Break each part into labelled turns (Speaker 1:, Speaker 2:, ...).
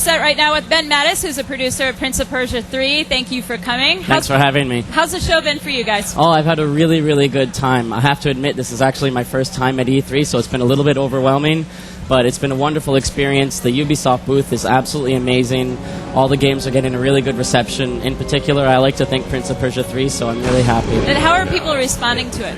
Speaker 1: set right now with Ben Mattis, who's a producer of Prince of Persia 3. Thank you for coming.
Speaker 2: Thanks for having me.
Speaker 1: How's the show been for you guys?
Speaker 2: Oh, I've had a really, really good time. I have to admit, this is actually my first time at E3, so it's been a little bit overwhelming, but it's been a wonderful experience. The Ubisoft booth is absolutely amazing. All the games are getting a really good reception. In particular, I like to thank Prince of Persia 3, so I'm really happy.
Speaker 1: And how are people responding to it?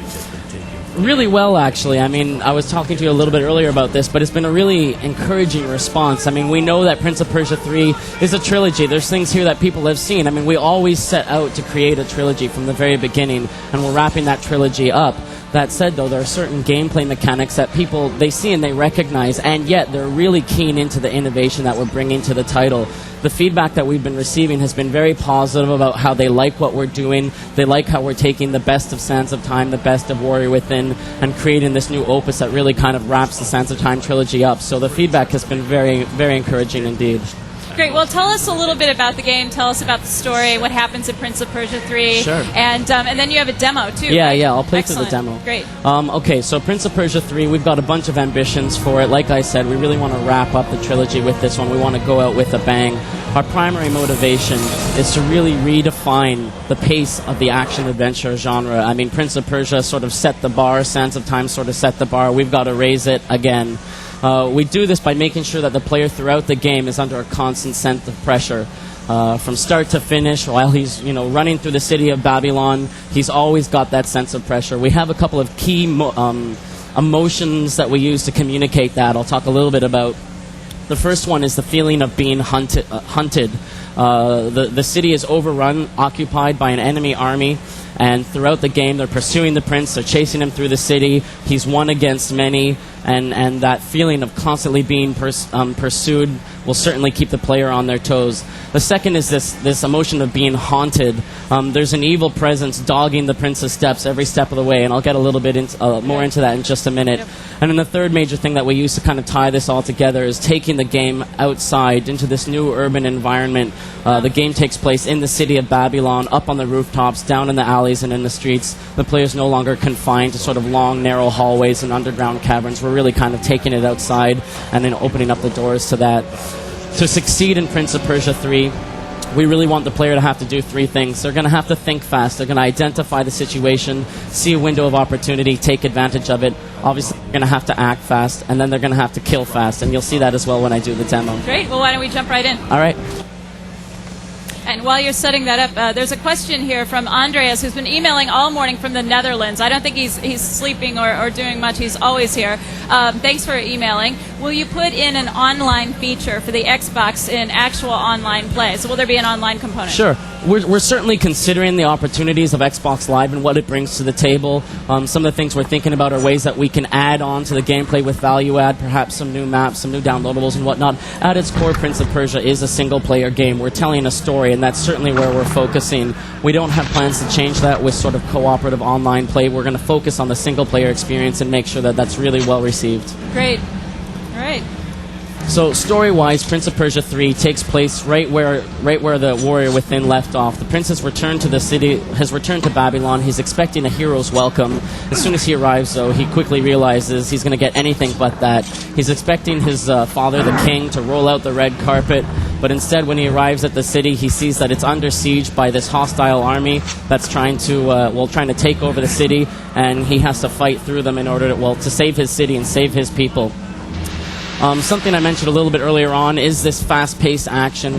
Speaker 2: Really well, actually. I mean, I was talking to you a little bit earlier about this, but it's been a really encouraging response. I mean, we know that Prince of Persia 3 is a trilogy. There's things here that people have seen. I mean, we always set out to create a trilogy from the very beginning, and we're wrapping that trilogy up. That said, though, there are certain gameplay mechanics that people, they see and they recognize, and yet they're really keen into the innovation that we're bringing to the title. The feedback that we've been receiving has been very positive about how they like what we're doing. They like how we're taking the best of Sands of Time, the best of Warrior Within, and creating this new opus that really kind of wraps the Sands of Time trilogy up. So the feedback has been very, very encouraging indeed.
Speaker 1: Great. Well, tell us a little bit about the game. Tell us about the story, what happens in Prince of Persia 3.
Speaker 2: Sure.
Speaker 1: And then you have a demo, too.
Speaker 2: Yeah,
Speaker 1: right?
Speaker 2: yeah, I'll play
Speaker 1: Excellent.
Speaker 2: through the demo.
Speaker 1: Great.
Speaker 2: Okay, so Prince of Persia 3, we've got a bunch of ambitions for it. Like I said, we really want to wrap up the trilogy with this one. We want to go out with a bang. Our primary motivation is to really redefine the pace of the action-adventure genre. I mean, Prince of Persia sort of set the bar. Sands of Time sort of set the bar. We've got to raise it again. We do this by making sure that the player throughout the game is under a constant sense of pressure. From start to finish, while he's running through the city of Babylon, he's always got that sense of pressure. We have a couple of key emotions that we use to communicate that. I'll talk a little bit about. The first one is the feeling of being hunted. The city is overrun, occupied by an enemy army, and throughout the game they're pursuing the prince, they're chasing him through the city, he's one against many, and that feeling of constantly being pursued will certainly keep the player on their toes. The second is this emotion of being haunted. There's an evil presence dogging the prince's steps every step of the way, and I'll get a little bit more into that in just a minute. Yep. And then the third major thing that we use to kind of tie this all together is taking the game outside into this new urban environment. The game takes place in the city of Babylon, up on the rooftops, down in the alleys and in the streets. The player's no longer confined to sort of long, narrow hallways and underground caverns. We're really kind of taking it outside and then opening up the doors to that. To succeed in Prince of Persia 3, we really want the player to have to do three things. They're going to have to think fast. They're going to identify the situation, see a window of opportunity, take advantage of it. Obviously, they're going to have to act fast, and then they're going to have to kill fast. And you'll see that as well when I do the demo.
Speaker 1: Great. Well, why don't we jump right in?
Speaker 2: All right.
Speaker 1: And while you're setting that up, there's a question here from Andreas, who's been emailing all morning from the Netherlands. I don't think he's sleeping or doing much. He's always here. Thanks for emailing. Will you put in an online feature for the Xbox in actual online play? So will there be an online component?
Speaker 2: Sure. We're certainly considering the opportunities of Xbox Live and what it brings to the table. Some of the things we're thinking about are ways that we can add on to the gameplay with value add, perhaps some new maps, some new downloadables and whatnot. At its core, Prince of Persia is a single-player game. We're telling a story, and that's certainly where we're focusing. We don't have plans to change that with sort of cooperative online play. We're going to focus on the single-player experience and make sure that that's really well received.
Speaker 1: Great. All right.
Speaker 2: So story-wise, Prince of Persia 3 takes place right where the Warrior Within left off. The prince has returned to the city, has returned to Babylon. He's expecting a hero's welcome. As soon as he arrives, though, he quickly realizes he's going to get anything but that. He's expecting his father, the king, to roll out the red carpet, but instead, when he arrives at the city, he sees that it's under siege by this hostile army that's trying to take over the city, and he has to fight through them in order to save his city and save his people. Something I mentioned a little bit earlier on is this fast-paced action.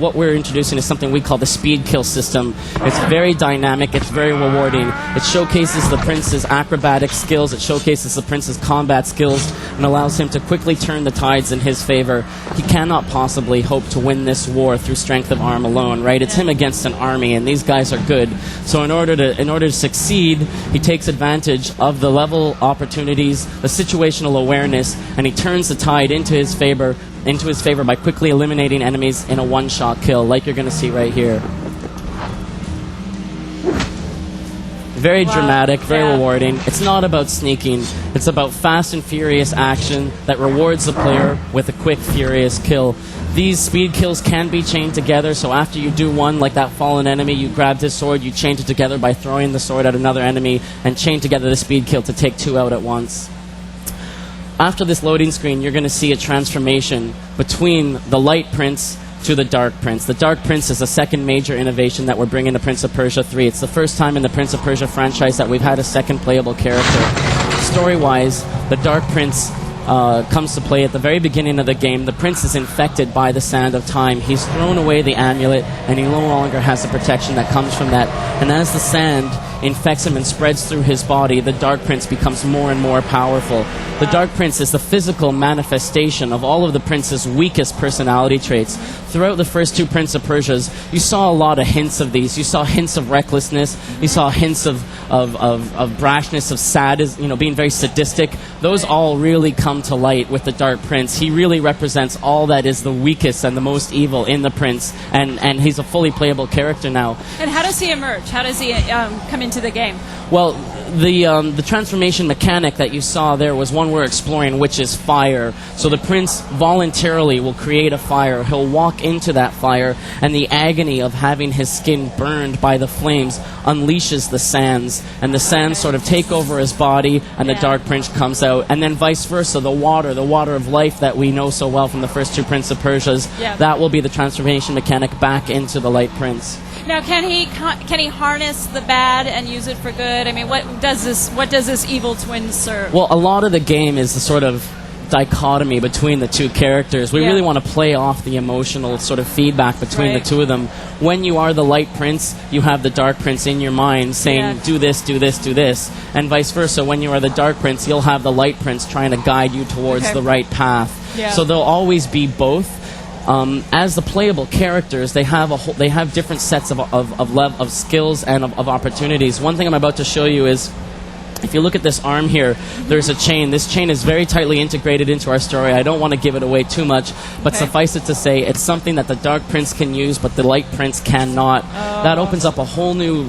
Speaker 2: What we're introducing is something we call the speed kill system. It's very dynamic. It's very rewarding. It showcases the prince's acrobatic skills. It showcases the prince's combat skills and allows him to quickly turn the tides in his favor. He cannot possibly hope to win this war through strength of arm alone, right? It's him against an army, and these guys are good. So in order to succeed, he takes advantage of the level opportunities, the situational awareness, and he turns the tide into his favor by quickly eliminating enemies in a one-shot kill, like you're going to see right here. Very dramatic, very rewarding. It's not about sneaking. It's about fast and furious action that rewards the player with a quick, furious kill. These speed kills can be chained together, so after you do one, like that fallen enemy, you grabbed his sword, you chained it together by throwing the sword at another enemy, and chain together the speed kill to take two out at once. after this loading screen, you're going to see a transformation between the Light Prince to the Dark Prince. The Dark Prince is the second major innovation that we're bringing to Prince of Persia 3. It's the first time in the Prince of Persia franchise that we've had a second playable character. Story-wise, the Dark Prince comes to play at the very beginning of the game. The prince is infected by the Sand of Time. He's thrown away the amulet, and he no longer has the protection that comes from that. And as the sand infects him and spreads through his body, the Dark Prince becomes more and more powerful. The Dark Prince is the physical manifestation of all of the prince's weakest personality traits. Throughout the first two Prince of Persias, you saw a lot of hints of these. You saw hints of recklessness. You saw hints of brashness, of sadness, being very sadistic. Those all really come to light with the Dark Prince. He really represents all that is the weakest and the most evil in the prince, and he's a fully playable character now.
Speaker 1: And how does he emerge? How does he come into the game?
Speaker 2: Well, the transformation mechanic that you saw there was one we're exploring, which is fire. So the prince voluntarily will create a fire. He'll walk into that fire, and the agony of having his skin burned by the flames unleashes the sands, and the sands sort of take over his body, and the Dark Prince comes out. And then vice versa, the water of life that we know so well from the first two Prince of Persias, that will be the transformation mechanic back into the Light Prince.
Speaker 1: Now, can he harness the bad and use it for good? I mean, what does this evil twin serve?
Speaker 2: Well, a lot of the game is the sort of dichotomy between the two characters. We really want to play off the emotional sort of feedback between the two of them. When you are the Light Prince, you have the Dark Prince in your mind saying, do this, do this, do this. And vice versa, when you are the Dark Prince, you'll have the Light Prince trying to guide you towards the right path. So there'll always be both. As the playable characters, they have different sets of skills and of opportunities. One thing I'm about to show you is, if you look at this arm here, there's a chain. This chain is very tightly integrated into our story. I don't want to give it away too much, but suffice it to say, it's something that the Dark Prince can use, but the Light Prince cannot. That opens up a whole new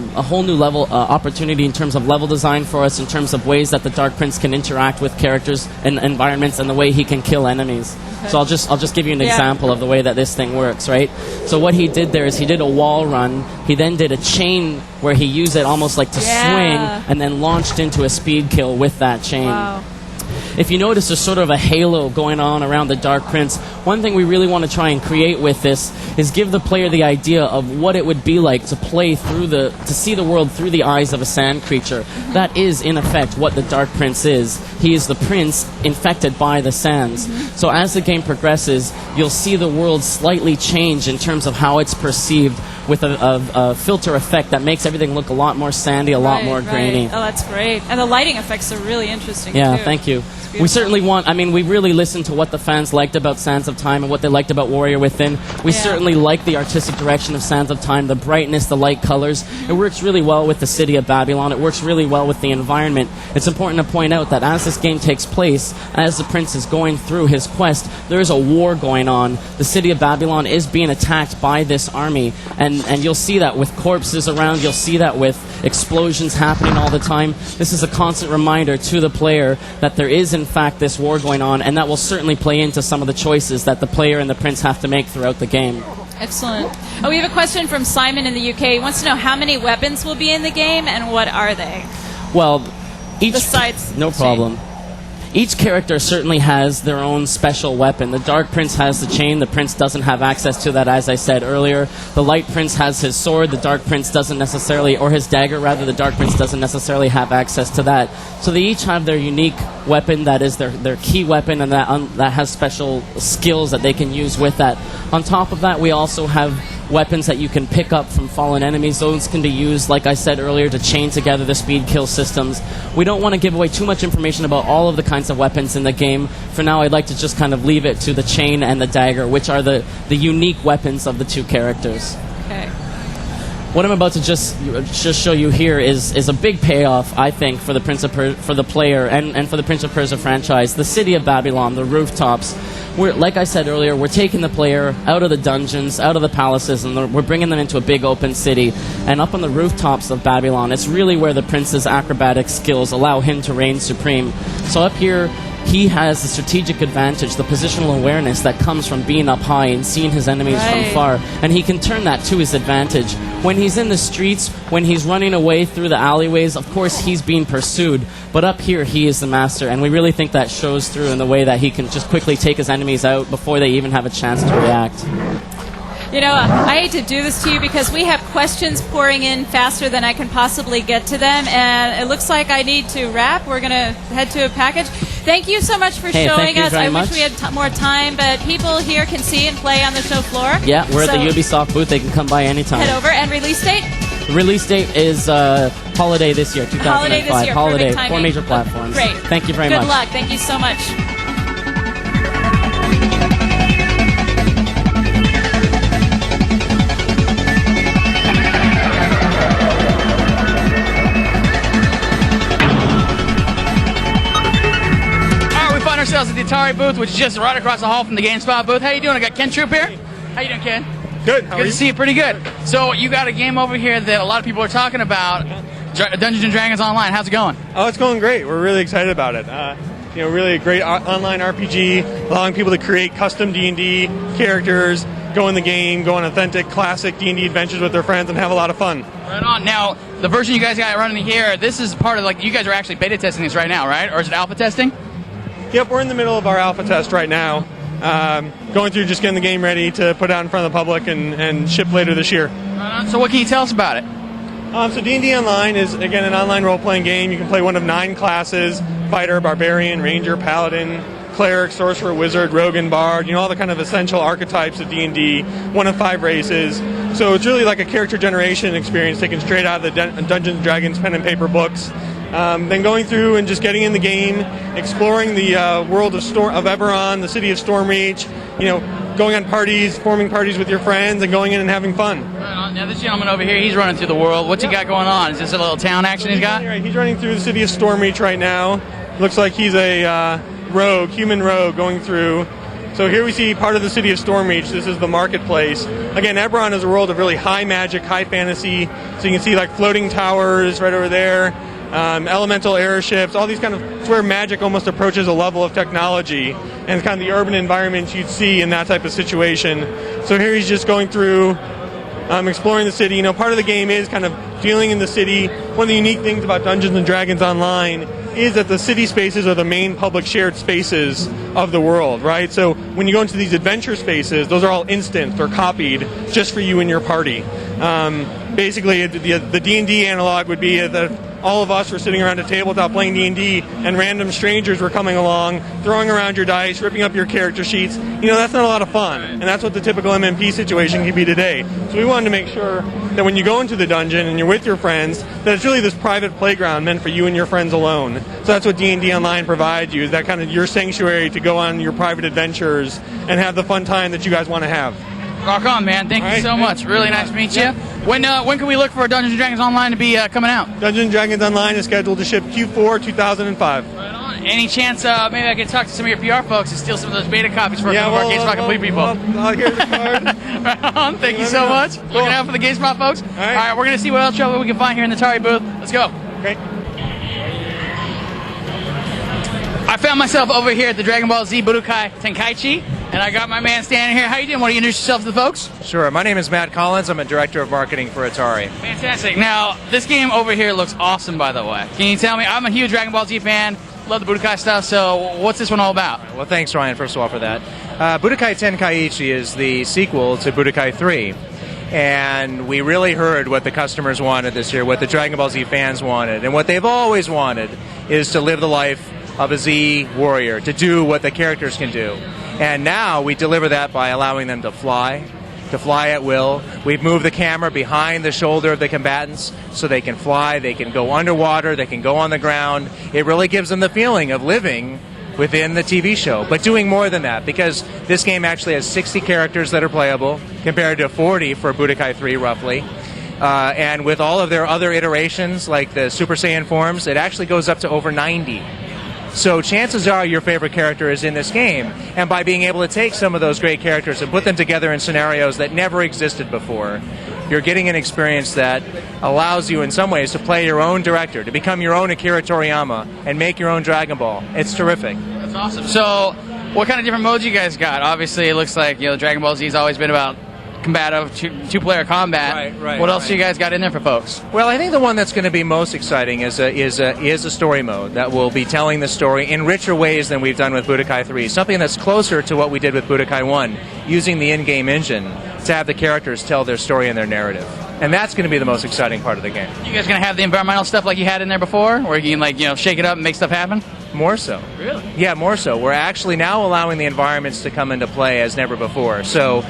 Speaker 2: level opportunity in terms of level design for us, in terms of ways that the Dark Prince can interact with characters and environments, and the way he can kill enemies. So I'll just give you an example of the way that this thing works, right? So what he did there is he did a wall run. He then did a chain where he used it almost like to swing, and then launched into a speed kill with that chain.
Speaker 1: Wow.
Speaker 2: If you notice, there's sort of a halo going on around the Dark Prince. One thing we really want to try and create with this is give the player the idea of what it would be like to play to see the world through the eyes of a sand creature. That is, in effect, what the Dark Prince is. He is the prince infected by the sands. So as the game progresses, you'll see the world slightly change in terms of how it's perceived, with a filter effect that makes everything look a lot more sandy, a lot more grainy.
Speaker 1: Oh, that's great. And the lighting effects are really interesting,
Speaker 2: too.
Speaker 1: Thank
Speaker 2: you. We certainly we really listened to what the fans liked about Sands of Time and what they liked about Warrior Within. We certainly like the artistic direction of Sands of Time, the brightness, the light colors. It works really well with the city of Babylon. It works really well with the environment. It's important to point out that as this game takes place, as the prince is going through his quest, there is a war going on. The city of Babylon is being attacked by this army, and you'll see that with corpses around. You'll see that with explosions happening all the time. This is a constant reminder to the player that there is, in fact, this war going on, and that will certainly play into some of the choices that the player and the prince have to make throughout the game.
Speaker 1: Excellent. We have a question from Simon in the UK. He wants to know how many weapons will be in the game, and what are they?
Speaker 2: Well,
Speaker 1: besides
Speaker 2: no problem. Each character certainly has their own special weapon. The Dark Prince has the chain. The Prince doesn't have access to that, as I said earlier. The Light Prince has his sword. The Dark Prince doesn't necessarily, or his dagger, rather, the Dark Prince doesn't necessarily have access to that. So they each have their unique weapon that is their key weapon, and that has special skills that they can use with that. On top of that, we also have weapons that you can pick up from fallen enemies. Those can be used, like I said earlier, to chain together the speed kill systems. We don't want to give away too much information about all of the kinds of weapons in the game. For now, I'd like to just kind of leave it to the chain and the dagger, which are the unique weapons of the two characters.
Speaker 1: Okay.
Speaker 2: What I'm about to just show you here is a big payoff, I think, for the for the player and for the Prince of Persia franchise. The city of Babylon, the rooftops. Like I said earlier, we're taking the player out of the dungeons, out of the palaces, and we're bringing them into a big open city. And up on the rooftops of Babylon, it's really where the prince's acrobatic skills allow him to reign supreme. So up here, he has the strategic advantage, the positional awareness that comes from being up high and seeing his enemies from far, and he can turn that to his advantage. When he's in the streets, when he's running away through the alleyways, of course he's being pursued, but up here he is the master, and we really think that shows through in the way that he can just quickly take his enemies out before they even have a chance to react.
Speaker 1: You know, I hate to do this to you because we have questions pouring in faster than I can possibly get to them, and it looks like I need to wrap. We're going to head to a package. Thank you so much for showing us. I wish we had more time, but people here can see and play on the show floor.
Speaker 2: Yeah, we're at the Ubisoft booth. They can come by anytime.
Speaker 1: Head over. And release date?
Speaker 2: The release date is holiday this year, 2005.
Speaker 1: Holiday this year.
Speaker 2: Holiday,
Speaker 1: Perfect
Speaker 2: 4 major platforms.
Speaker 1: Great.
Speaker 2: Thank you very much.
Speaker 1: Good luck. Thank you so much.
Speaker 3: Ourselves at the Atari booth, which is just right across the hall from the Gamespot booth. How you doing? I got Ken Troop here. How you doing, Ken?
Speaker 4: Good. How are
Speaker 3: Good
Speaker 4: you?
Speaker 3: to see you. Pretty good. So you got a game over here that a lot of people are talking about, Dungeons and Dragons Online. How's it going?
Speaker 4: Oh, it's going great. We're really excited about it. Really a great online RPG, allowing people to create custom D&D characters, go in the game, go on authentic, classic D&D adventures with their friends, and have a lot of fun.
Speaker 3: Right on. Now, the version you guys got running here, this is part of, like, you guys are actually beta testing this right now, right? Or is it alpha testing?
Speaker 4: Yep, we're in the middle of our alpha test right now. Going through just getting the game ready to put out in front of the public and ship later this year.
Speaker 3: Right on. So what can you tell us about it?
Speaker 4: So D&D Online is, again, an online role-playing game. You can play one of 9 classes: Fighter, Barbarian, Ranger, Paladin, Cleric, Sorcerer, Wizard, Rogue, and Bard. All the kind of essential archetypes of D&D, one of 5 races. So it's really like a character generation experience taken straight out of the Dungeons & Dragons pen and paper books. Then going through and just getting in the game, exploring the world of Eberron, the city of Stormreach, going on parties, forming parties with your friends, and going in and having fun.
Speaker 3: Right on. Now this gentleman over here, he's running through the world. What's he got going on? Is this a little town action he's got?
Speaker 4: Right. He's running through the city of Stormreach right now. Looks like he's a human rogue going through. So here we see part of the city of Stormreach. This is the marketplace. Again, Eberron is a world of really high magic, high fantasy. So you can see like floating towers right over there. Elemental airships, all these it's where magic almost approaches a level of technology, and it's kind of the urban environments you'd see in that type of situation. So here he's just going through, exploring the city. Part of the game is kind of feeling in the city. One of the unique things about Dungeons & Dragons Online is that the city spaces are the main public shared spaces of the world, right? So when you go into these adventure spaces, those are all instanced or copied just for you and your party. Basically, the D&D analog would be that all of us were sitting around a tabletop playing D&D, and random strangers were coming along, throwing around your dice, ripping up your character sheets. That's not a lot of fun, and that's what the typical MMP situation can be today. So we wanted to make sure that when you go into the dungeon and you're with your friends, that it's really this private playground meant for you and your friends alone. So that's what D&D Online provides you, is that kind of your sanctuary to go on your private adventures and have the fun time that you guys want to have.
Speaker 3: Rock on, man. Thank you so much. Really nice to meet you. When can we look for Dungeons & Dragons Online to be coming out?
Speaker 4: Dungeons & Dragons Online is scheduled to ship Q4 2005.
Speaker 3: Right on. Any chance maybe I could talk to some of your PR folks and steal some of those beta copies for some of our GameSpot Complete people?
Speaker 4: Here's the card.
Speaker 3: Right on. Thank you so much.
Speaker 4: Cool.
Speaker 3: Looking out for the GameSpot folks. All right, we're going to see what else we can find here in the Atari booth. Let's go.
Speaker 4: Great.
Speaker 3: I found myself over here at the Dragon Ball Z Budokai Tenkaichi, and I got my man standing here. How you doing? Want to introduce yourself to the folks?
Speaker 5: Sure. My name is Matt Collins. I'm a director of marketing for Atari.
Speaker 3: Fantastic. Now, this game over here looks awesome, by the way. Can you tell me? I'm a huge Dragon Ball Z fan. Love the Budokai stuff. So what's this one all about?
Speaker 5: Well, thanks, Ryan, first of all, for that. Budokai Tenkaichi is the sequel to Budokai 3. And we really heard what the customers wanted this year, what the Dragon Ball Z fans wanted. And what they've always wanted is to live the life of a Z warrior, to do what the characters can do. And now we deliver that by allowing them to fly at will. We've moved the camera behind the shoulder of the combatants so they can fly, they can go underwater, they can go on the ground. It really gives them the feeling of living within the TV show, but doing more than that, because this game actually has 60 characters that are playable compared to 40 for Budokai 3 roughly. And with all of their other iterations, like the Super Saiyan forms, it actually goes up to over 90. So chances are your favorite character is in this game, and by being able to take some of those great characters and put them together in scenarios that never existed before, you're getting an experience that allows you in some ways to play your own director, to become your own Akira Toriyama and make your own Dragon Ball. It's terrific.
Speaker 3: That's awesome. So, what kind of different modes you guys got? Obviously, it looks like Dragon Ball Z's always been about combative two-player combat.
Speaker 5: Right.
Speaker 3: What else you guys got in there for folks?
Speaker 5: Well, I think the one that's going to be most exciting is a story mode that will be telling the story in richer ways than we've done with Budokai 3. Something that's closer to what we did with Budokai 1, using the in-game engine to have the characters tell their story and their narrative. And that's going to be the most exciting part of the game.
Speaker 3: You guys going to have the environmental stuff like you had in there before, where you can shake it up and make stuff happen?
Speaker 5: More so.
Speaker 3: Really?
Speaker 5: Yeah, more so. We're actually now allowing the environments to come into play as never before. So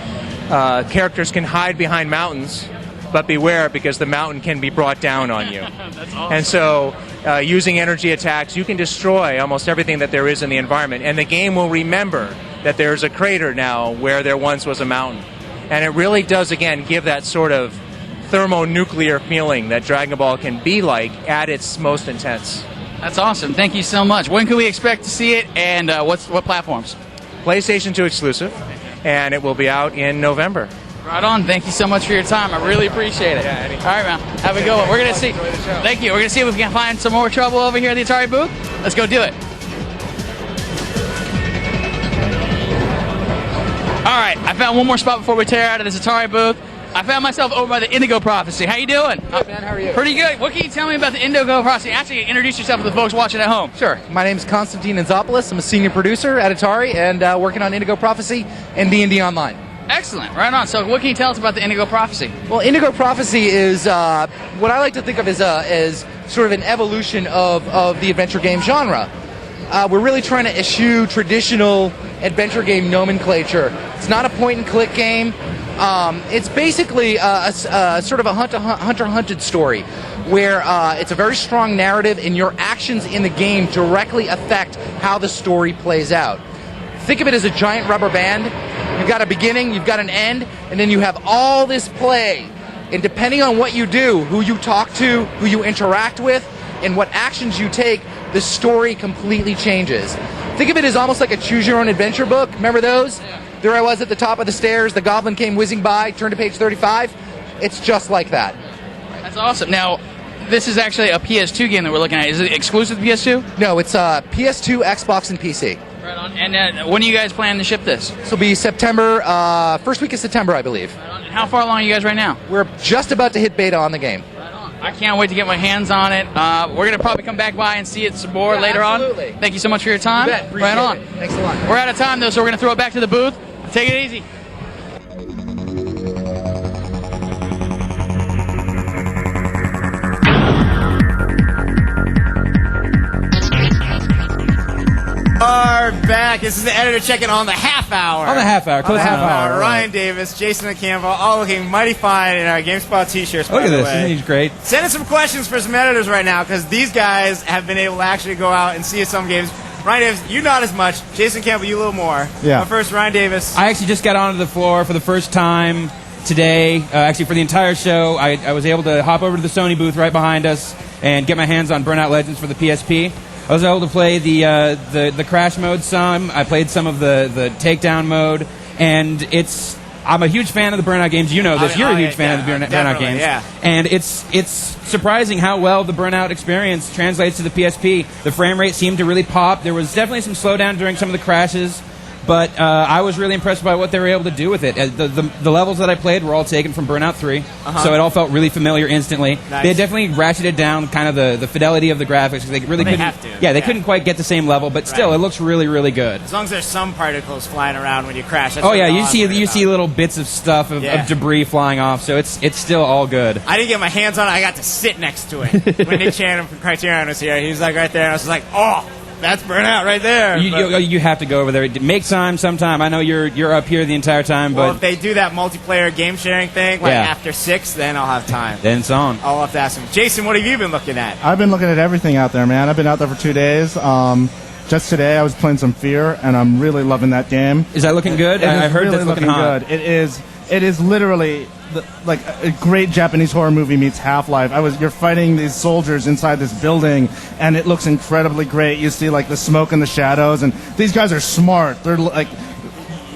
Speaker 5: characters can hide behind mountains, but beware because the mountain can be brought down on you.
Speaker 3: That's awesome.
Speaker 5: And so using energy attacks, you can destroy almost everything that there is in the environment. And the game will remember that there's a crater now where there once was a mountain. And it really does, again, give that sort of thermonuclear feeling that Dragon Ball can be like at its most intense.
Speaker 3: That's awesome. Thank you so much. When can we expect to see it, and what platforms?
Speaker 5: PlayStation 2 exclusive, and it will be out in November.
Speaker 3: Right on. Thank you so much for your time. I really appreciate it.
Speaker 5: Yeah, anytime.
Speaker 3: All right, man. Have a good one. We're going to see. Thank you. We're going to see if we can find some more trouble over here at the Atari booth. Let's go do it. All right. I found one more spot before we tear out of this Atari booth. I found myself over by the Indigo Prophecy. How you doing?
Speaker 6: Good, man. How are you?
Speaker 3: Pretty good. What can you tell me about the Indigo Prophecy? Actually, introduce yourself to the folks watching at home.
Speaker 6: Sure. My name is Konstantin Anzopoulos. I'm a senior producer at Atari and working on Indigo Prophecy and D&D Online.
Speaker 3: Excellent. Right on. So what can you tell us about the Indigo Prophecy?
Speaker 6: Well, Indigo Prophecy is what I like to think of as sort of an evolution of the adventure game genre. We're really trying to eschew traditional adventure game nomenclature. It's not a point-and-click game. It's basically a sort of a hunter-hunted story where it's a very strong narrative and your actions in the game directly affect how the story plays out. Think of it as a giant rubber band. You've got a beginning, you've got an end, and then you have all this play. And depending on what you do, who you talk to, who you interact with, and what actions you take, the story completely changes. Think of it as almost like a choose-your-own-adventure book. Remember those?
Speaker 3: Yeah.
Speaker 6: There I was at the top of the stairs, the goblin came whizzing by, turned to page 35. It's just like that.
Speaker 3: That's awesome. Now, this is actually a PS2 game that we're looking at. Is it exclusive to PS2?
Speaker 6: No, it's PS2, Xbox, and PC.
Speaker 3: Right on. And when are you guys planning to ship this?
Speaker 6: This will be September, first week of September, I believe.
Speaker 3: Right on. And how far along are you guys right now?
Speaker 6: We're just about to hit beta on the game.
Speaker 3: Right on. I can't wait to get my hands on it. We're going to probably come back by and see it some more later
Speaker 6: absolutely.
Speaker 3: on. Thank you so much for your time.
Speaker 6: You bet. Appreciate
Speaker 3: Right on.
Speaker 6: it. Thanks a lot.
Speaker 3: We're out of time, though, so we're going to throw it back to the booth. Take it easy.
Speaker 7: Are back. This is the editor checking on the half hour.
Speaker 8: On the half hour, close
Speaker 7: On the half
Speaker 8: enough.
Speaker 7: hour. Ryan Davis, Jason McCampbell, all looking mighty fine in our GameSpot t-shirts.
Speaker 8: Look
Speaker 7: by
Speaker 8: at
Speaker 7: the
Speaker 8: this.
Speaker 7: way.
Speaker 8: He's great.
Speaker 7: Send us some questions for some editors right now because these guys have been able to actually go out and see some games. Ryan Davis, you not as much. Jason Campbell, you a little more.
Speaker 8: Yeah.
Speaker 7: But first, Ryan Davis.
Speaker 8: I actually just got onto the floor for the first time today. Actually, for the entire show, I was able to hop over to the Sony booth right behind us and get my hands on Burnout Legends for the PSP. I was able to play the crash mode some. I played some of the takedown mode, and I'm a huge fan of the Burnout games. You know this. You're a huge fan of the Burnout games.
Speaker 7: Yeah.
Speaker 8: And it's surprising how well the Burnout experience translates to the PSP. The frame rate seemed to really pop. There was definitely some slowdown during some of the crashes, but I was really impressed by what they were able to do with it. The levels that I played were all taken from Burnout 3, so it all felt really familiar instantly.
Speaker 7: Nice.
Speaker 8: They had definitely ratcheted down kind of the fidelity of the graphics. They really
Speaker 7: They
Speaker 8: couldn't.
Speaker 7: have to,
Speaker 8: Yeah, they
Speaker 7: yeah.
Speaker 8: couldn't quite get the same level, but still,
Speaker 7: Right.
Speaker 8: it looks really, really good.
Speaker 7: As long as there's some particles flying around when you crash. That's
Speaker 8: Oh
Speaker 7: what
Speaker 8: yeah,
Speaker 7: all
Speaker 8: you
Speaker 7: I'm
Speaker 8: see
Speaker 7: worried about.
Speaker 8: little bits of stuff of debris flying off, so it's still all good.
Speaker 7: I didn't get my hands on it. I got to sit next to it. When Nick Channon from Criterion was here, he was like right there, and I was like, oh, that's Burnout right there. But-
Speaker 8: You have to go over there. Make time sometime. I know you're up here the entire time,
Speaker 7: well,
Speaker 8: but
Speaker 7: if they do that multiplayer game sharing thing, like
Speaker 8: Yeah.
Speaker 7: after 6, then I'll have time.
Speaker 8: then it's on.
Speaker 7: I'll have to ask him. Jason, what have you been looking at?
Speaker 9: I've been looking at everything out there, man. I've been out there for 2 days. Just today, I was playing some Fear, and I'm really loving that game.
Speaker 8: Is that looking good?
Speaker 9: It
Speaker 8: I
Speaker 9: is
Speaker 8: heard
Speaker 9: really
Speaker 8: that's looking hot.
Speaker 9: good. It is literally like a great Japanese horror movie meets Half-Life. You're fighting these soldiers inside this building, and it looks incredibly great. You see like the smoke and the shadows, and these guys are smart. They're like.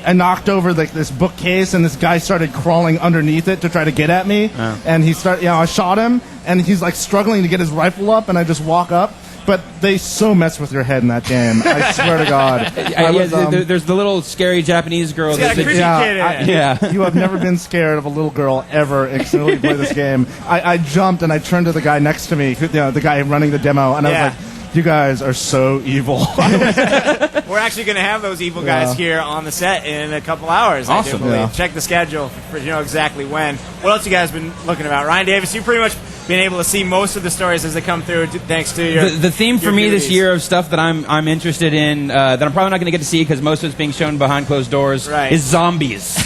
Speaker 9: I knocked over this bookcase, and this guy started crawling underneath it to try to get at me.
Speaker 8: Oh.
Speaker 9: And I shot him, and he's like struggling to get his rifle up, and I just walk up, but they so mess with your head in that game. I swear to God.
Speaker 8: There's the little scary Japanese girl.
Speaker 7: Got a creepy kid in it.
Speaker 9: You have never been scared of a little girl ever until you play this game. I jumped and I turned to the guy next to me, the guy running the demo, and I was like, you guys are so evil.
Speaker 7: We're actually going to have those evil guys here on the set in a couple hours.
Speaker 8: Awesome.
Speaker 7: I do believe. Check the schedule for exactly when. What else you guys been looking about? Ryan Davis, you've pretty much been able to see most of the stories as they come through thanks to your
Speaker 8: the theme for me this year of stuff that I'm interested in that I'm probably not going to get to see because most of it's being shown behind closed doors is zombies.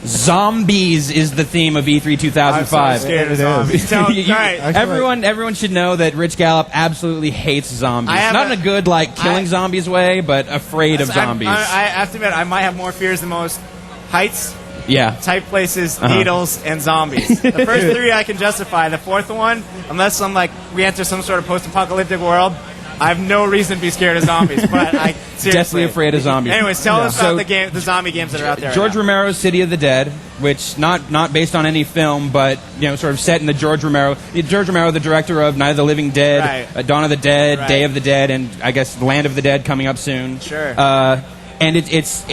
Speaker 8: Zombies is the theme of E3 2005.
Speaker 7: I'm so scared of zombies.
Speaker 8: Everyone should know that Rich Gallup absolutely hates zombies. Not in a good killing zombies way, but afraid of zombies.
Speaker 7: I have to admit, I might have more fears than most. Heights, tight places, needles, and zombies. The first three I can justify. The fourth one, unless we enter some sort of post-apocalyptic world, I have no reason to be scared of zombies. But I seriously
Speaker 8: definitely afraid of zombies.
Speaker 7: Anyways, tell us about the zombie games that are out there.
Speaker 8: George Romero's City of the Dead, which not based on any film, but sort of set in the George Romero, the director of Night of the Living Dead, Dawn of the Dead, Day of the Dead, and I guess Land of the Dead coming up soon.
Speaker 7: Sure.
Speaker 8: And it's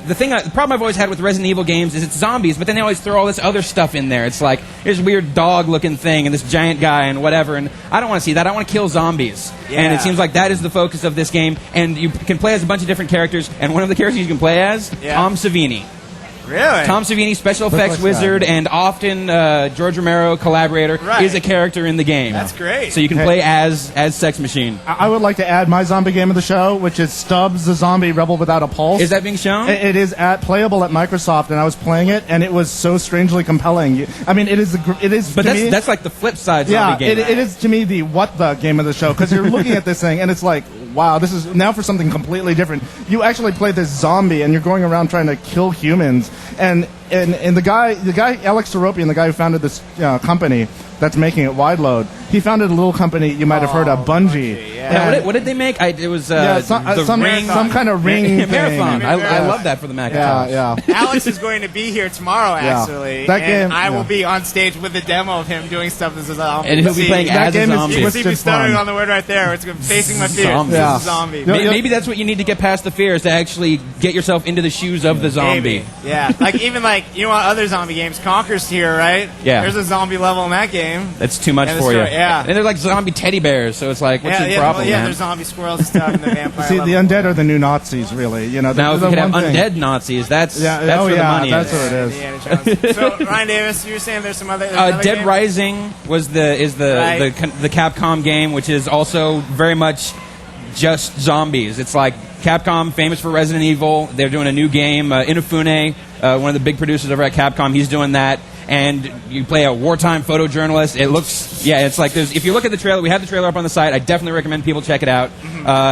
Speaker 8: the problem I've always had with Resident Evil games is it's zombies, but then they always throw all this other stuff in there. It's like, here's a weird dog-looking thing and this giant guy and whatever, and I don't want to see that. I want to kill zombies. Yeah. And it seems like that is the focus of this game, and you can play as a bunch of different characters, and one of the characters you can play as, Tom Savini.
Speaker 7: Really?
Speaker 8: Tom Savini, special effects wizard, and often George Romero collaborator, is a character in the game.
Speaker 7: That's great.
Speaker 8: So you can play as Sex Machine.
Speaker 9: I would like to add my zombie game of the show, which is Stubbs the Zombie Rebel Without a Pulse.
Speaker 8: Is that being shown?
Speaker 9: It is playable at Microsoft, and I was playing it, and it was so strangely compelling. I mean, it is.
Speaker 8: But that's like the flip side zombie game.
Speaker 9: It is to me the what the game of the show, because you're looking at this thing, and it's like, wow, this is now for something completely different. You actually play this zombie, and you're going around trying to kill humans, and the guy Alex Seropian, the guy who founded this company that's making it Wide Load, he founded a little company you might have heard of, Bungie.
Speaker 8: What did they make? It was
Speaker 9: some kind of ring
Speaker 8: marathon.
Speaker 9: thing.
Speaker 8: I love that for the Macintosh.
Speaker 7: Alex is going to be here tomorrow, actually.
Speaker 9: That game,
Speaker 7: I will be on stage with a demo of him doing stuff as a zombie.
Speaker 8: And he'll be playing as a zombie.
Speaker 7: You can see me stuttering on the word right there. It's facing my fears. This is zombie.
Speaker 8: Maybe that's what you need to get past the fear, is to actually get yourself into the shoes of the zombie.
Speaker 7: Maybe. Yeah. You want other zombie games? Conker's here, right?
Speaker 8: Yeah.
Speaker 7: There's a zombie level in that game.
Speaker 8: That's too much for you.
Speaker 7: Yeah.
Speaker 8: And they're like zombie teddy bears, so it's like, what's your problem, man?
Speaker 7: There's zombie squirrels and stuff in the vampire
Speaker 9: See,
Speaker 7: level.
Speaker 9: the undead are the new Nazis, really.
Speaker 8: Now, if you could have undead Nazis, that's where the money
Speaker 9: that's
Speaker 8: is.
Speaker 9: what it is.
Speaker 7: So, Ryan Davis, you were saying there's some other
Speaker 8: Dead
Speaker 7: game?
Speaker 8: Rising is the Capcom game, which is also very much just zombies. It's like Capcom, famous for Resident Evil. They're doing a new game. Inafune, one of the big producers over at Capcom, he's doing that. And you play a wartime photojournalist. It looks, it's like if you look at the trailer, we have the trailer up on the site. I definitely recommend people check it out.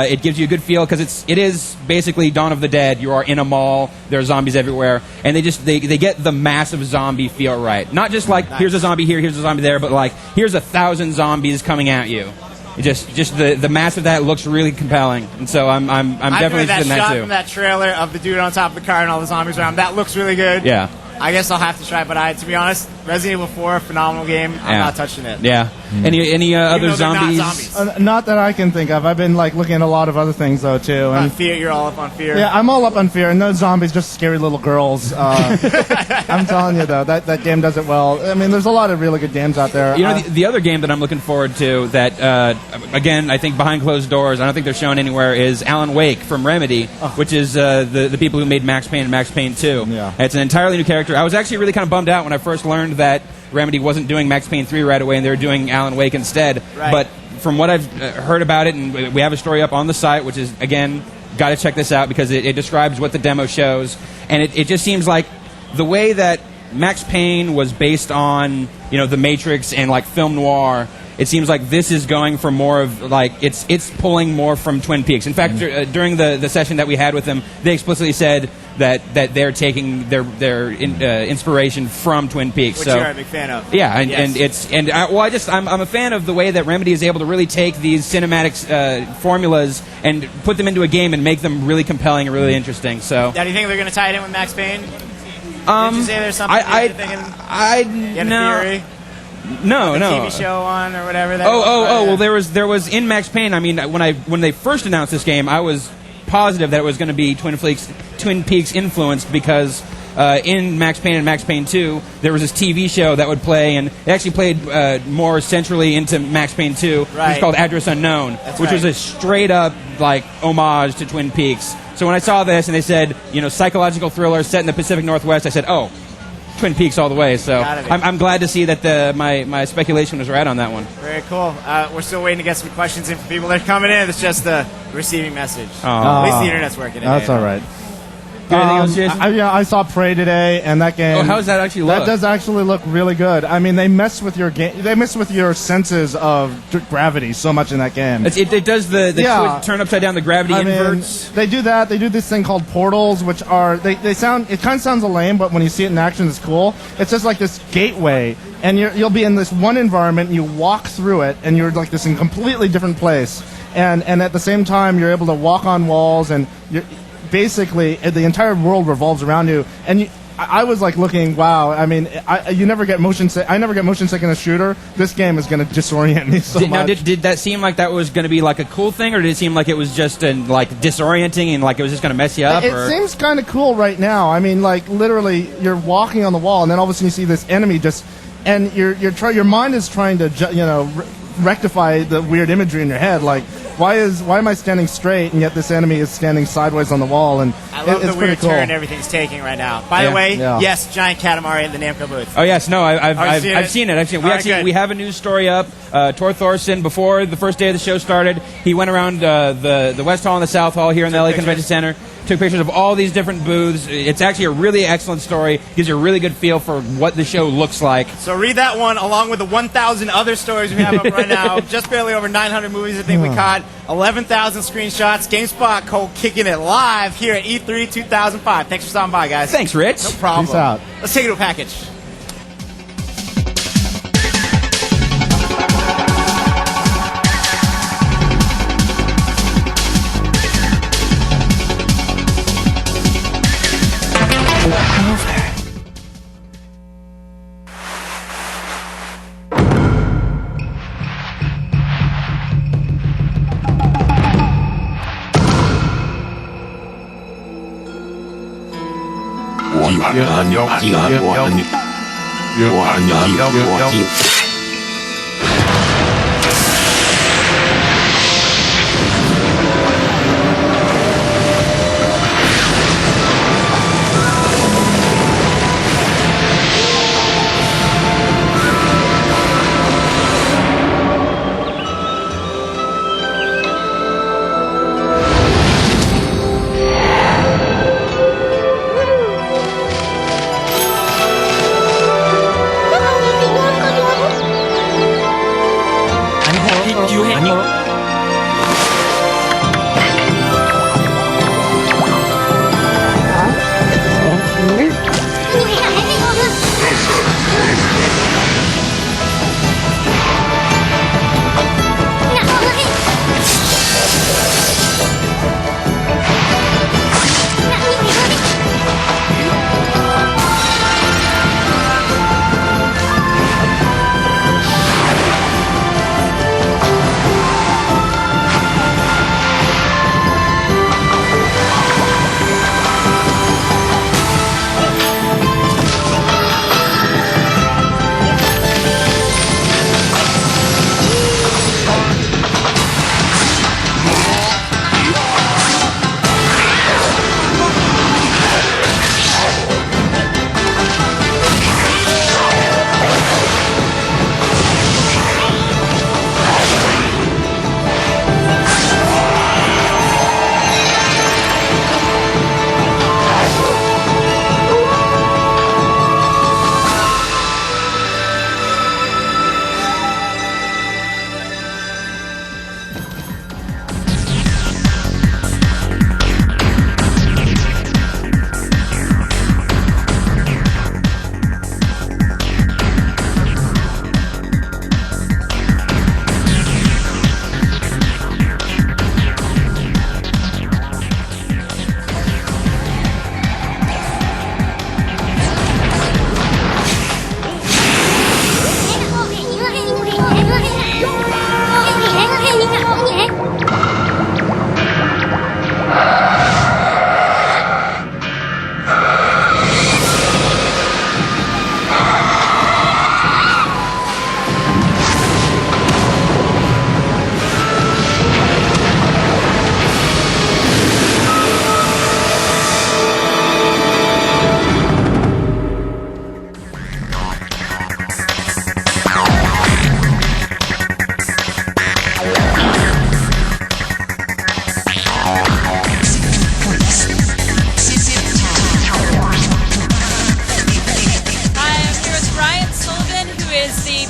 Speaker 8: It gives you a good feel because it is basically Dawn of the Dead. You are in a mall. There are zombies everywhere, and they get the massive zombie feel right. Not just like here's a zombie here, here's a zombie there, but like here's 1,000 zombies coming at you. Just the mass of that looks really compelling, and so I'm definitely interested in that
Speaker 7: shot
Speaker 8: too.
Speaker 7: From that trailer of the dude on top of the car and all the zombies around, that looks really good.
Speaker 8: Yeah.
Speaker 7: I guess I'll have to try it, but to be honest, Resident Evil 4, phenomenal game. I'm not touching it.
Speaker 8: Yeah. Any other zombies?
Speaker 7: Not zombies.
Speaker 9: Not that I can think of. I've been looking at a lot of other things though too. And
Speaker 7: Fear, you're all up on Fear.
Speaker 9: Yeah, I'm all up on Fear, and those zombies just scary little girls. I'm telling you though, that game does it well. I mean, there's a lot of really good games out there.
Speaker 8: The other game that I'm looking forward to that again I think behind closed doors, I don't think they're shown anywhere, is Alan Wake from Remedy, which is the people who made Max Payne and Max Payne 2.
Speaker 9: Yeah.
Speaker 8: It's an entirely new character. I was actually really kind of bummed out when I first learned that Remedy wasn't doing Max Payne 3 right away and they were doing Alan Wake instead.
Speaker 7: Right.
Speaker 8: But from what I've heard about it, and we have a story up on the site, which is, again, got to check this out because it describes what the demo shows. And it just seems like the way that Max Payne was based on, The Matrix and film noir, it seems like this is going for more of it's pulling more from Twin Peaks. In fact, during the session that we had with them, they explicitly said that they're taking their inspiration from Twin Peaks.
Speaker 7: Which you're a big fan of.
Speaker 8: Yeah, I'm a fan of the way that Remedy is able to really take these cinematic formulas and put them into a game and make them really compelling and really interesting. So,
Speaker 7: do you think they're going to tie it in with Max Payne? Did you say there's something you're thinking?
Speaker 8: No.
Speaker 7: Theory?
Speaker 8: No, no.
Speaker 7: TV show on or whatever.
Speaker 8: Well, there was in Max Payne. I mean, when they first announced this game, I was positive that it was going to be Twin Peaks influenced because in Max Payne and Max Payne 2, there was this TV show that would play, and it actually played more centrally into Max Payne 2.
Speaker 7: Right.
Speaker 8: It was called Address Unknown, which was a straight up like homage to Twin Peaks. So when I saw this and they said, psychological thriller set in the Pacific Northwest, I said, oh, Twin Peaks all the way. So I'm glad to see that my speculation was right on that one.
Speaker 7: Very cool. We're still waiting to get some questions in from people that are coming in. It's just the receiving message. At least the internet's working today.
Speaker 9: That's all right.
Speaker 8: Anything else, Jason?
Speaker 9: I saw Prey today, and that game.
Speaker 8: Oh, how does that actually look?
Speaker 9: That does actually look really good. I mean, they mess with your game. They mess with your senses of gravity so much in that game.
Speaker 8: It does the turn upside down. The gravity inverts.
Speaker 9: They do that. They do this thing called portals, which are they sound. It kind of sounds lame, but when you see it in action, it's cool. It's just like this gateway, and you'll be in this one environment, and you walk through it, and you're like this in a completely different place, and at the same time, you're able to walk on walls, and you're. Basically, the entire world revolves around you, and I was like looking. Wow, I mean, you never get motion sick. I never get motion sick in a shooter. This game is going to disorient me so much.
Speaker 8: Now, did that seem like that was going to be like a cool thing, or did it seem like it was just like disorienting and like it was just going to mess you up?
Speaker 9: It seems kind of cool right now. I mean, like literally, you're walking on the wall, and then all of a sudden you see this enemy and your mind is trying to rectify the weird imagery in your head, like. Why am I standing straight and yet this enemy is standing sideways on the wall? And
Speaker 7: I love
Speaker 9: it's
Speaker 7: the weird
Speaker 9: cool.
Speaker 7: turn everything's taking right now. By the way, yes, giant Katamari in the Namco booth.
Speaker 8: Oh yes, no, I've seen it. We have a news story up. Tor Thorson, before the first day of the show started, he went around the West Hall and the South Hall here in the LA Convention Center. Took pictures of all these different booths. It's actually a really excellent story. Gives you a really good feel for what the show looks like.
Speaker 7: So read that one along with the 1,000 other stories we have up right now. Just barely over 900 movies I think we caught. 11,000 screenshots. Gamespot Cole kicking it live here at E3 2005. Thanks for stopping by, guys.
Speaker 8: Thanks, Rich.
Speaker 7: No problem.
Speaker 9: Peace out.
Speaker 7: Let's take it to a package.